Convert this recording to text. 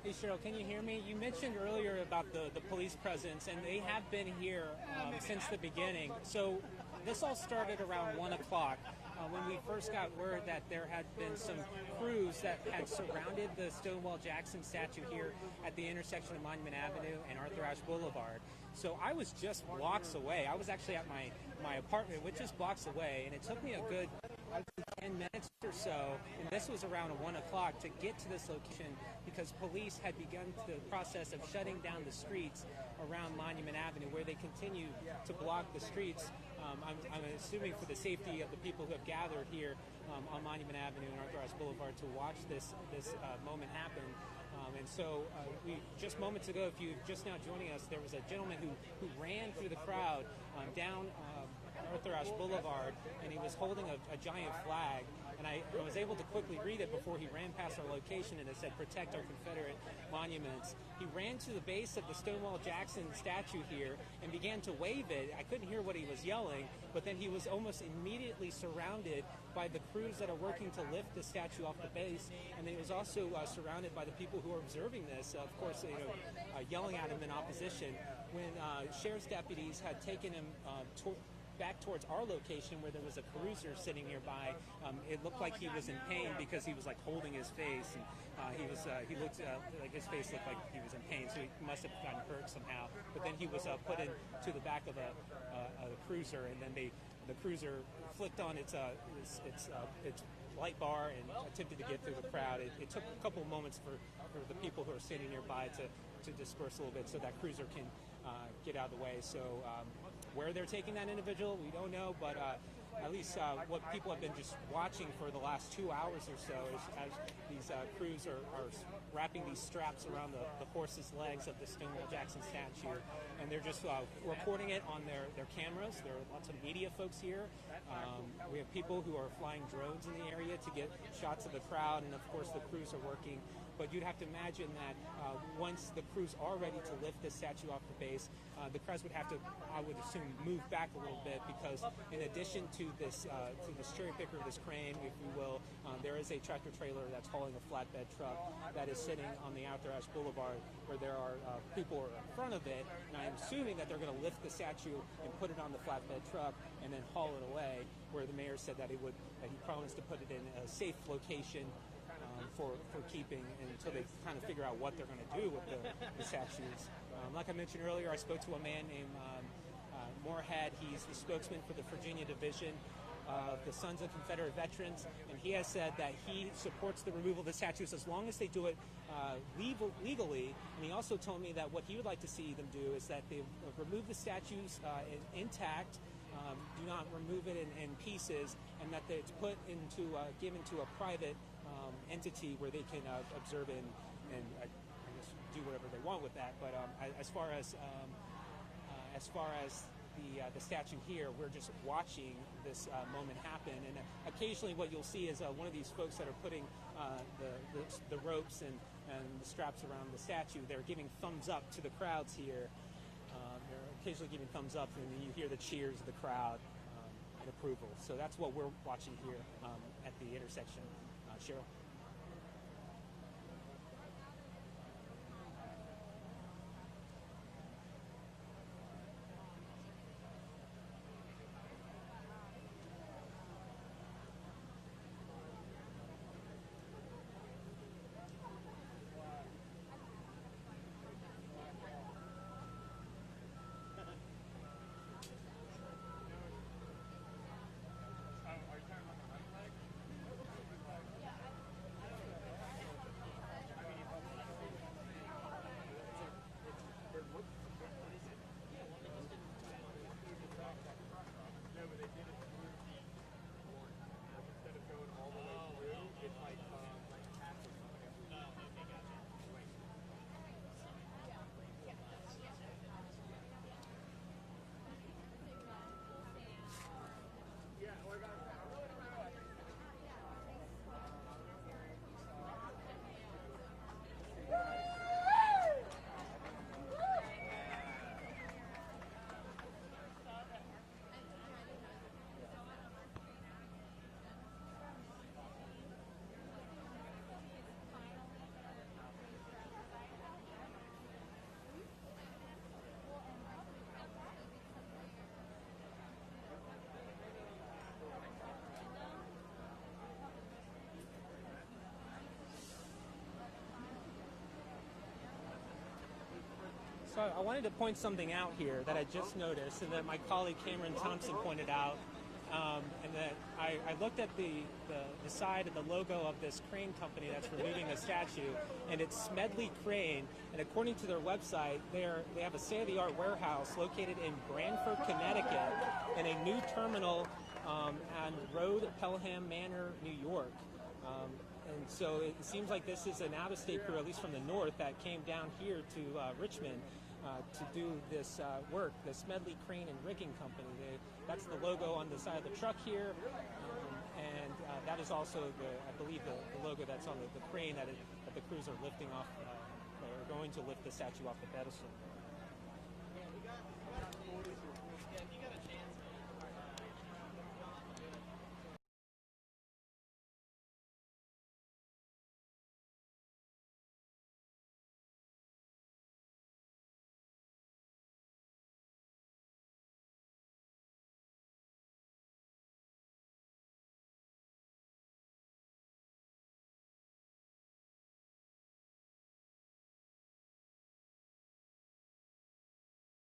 Hey Cheryl, can you hear me? You mentioned earlier about the police presence, and they have been here since the beginning. So this all started around 1 o'clock when we first got word that there had been some crews that had surrounded the Stonewall Jackson statue here at the intersection of Monument Avenue and Arthur Ashe Boulevard. So I was just blocks away. I was actually at my apartment, which is blocks away, and it took me a good 10 minutes or so, and this was around 1 o'clock, to get to this location because police had begun the process of shutting down the streets around Monument Avenue, where they continue to block the streets. I'm assuming for the safety of the people who have gathered here on Monument Avenue and Arthur Ashe Boulevard to watch this moment happen. And so we just moments ago, if you're just now joining us, there was a gentleman who ran through the crowd down Arthur Ashe Boulevard, and he was holding a giant flag. And I was able to quickly read it before he ran past our location, and it said, "Protect our Confederate monuments." He ran to the base of the Stonewall Jackson statue here and began to wave it. I couldn't hear what he was yelling, but then he was almost immediately surrounded by the crews that are working to lift the statue off the base, and then he was also surrounded by the people who are observing this, of course, yelling at him in opposition. When sheriff's deputies had taken him back towards our location, where there was a cruiser sitting nearby, it looked like he was in pain because he was like holding his face, and he looked like his face looked like he was in pain, so he must have gotten hurt somehow. But then he was put into the back of a cruiser, and then the cruiser flicked on its light bar and attempted to get through the crowd. It took a couple of moments for the people who are sitting nearby to disperse a little bit so that cruiser can get out of the way. So where they're taking that individual, we don't know, but at least what people have been just watching for the last 2 hours or so is as these crews are wrapping these straps around the horse's legs of the Stonewall Jackson statue, and they're just recording it on their cameras. There are lots of media folks here. We have people who are flying drones in the area to get shots of the crowd, and of course the crews are working. But you'd have to imagine that once the crews are ready to lift the statue off the base, the crowds would have to, I would assume, move back a little bit, because in addition to this cherry picker, this crane, if you will, there is a tractor trailer that's hauling a flatbed truck that is sitting on the Arthur Ashe Boulevard, where there are people who are in front of it, and I'm assuming that they're going to lift the statue and put it on the flatbed truck and then haul it away, where the mayor said that he promised to put it in a safe location for keeping until they kind of figure out what they're going to do with the statues. Like I mentioned earlier, I spoke to a man named Moorhead. He's the spokesman for the Virginia division of the Sons of Confederate Veterans, and he has said that he supports the removal of the statues as long as they do it legally. And he also told me that what he would like to see them do is that they remove the statues intact, do not remove it in pieces, and that it's put into given to a private entity where they can observe it and I guess do whatever they want with that. But as far as the statue here, we're just watching this moment happen, and occasionally what you'll see is one of these folks that are putting the ropes and the straps around the statue, they're giving thumbs up to the crowds here. They're occasionally giving thumbs up, and then you hear the cheers of the crowd in approval. So that's what we're watching here at the intersection. Cheryl? So I wanted to point something out here that I just noticed, and that my colleague Cameron Thompson pointed out, and that I looked at the side of the logo of this crane company that's removing a statue, and it's Smedley Crane. And according to their website, they have a state-of-the-art warehouse located in Branford, Connecticut, and a new terminal on Road Pelham Manor, New York. And so it seems like this is an out-of-state crew, at least from the north, that came down here to Richmond to do this work, the Smedley Crane and Rigging Company. That's the logo on the side of the truck here, and that is also, I believe, the logo that's on the crane that the crews are lifting off, or going to lift the statue off the pedestal.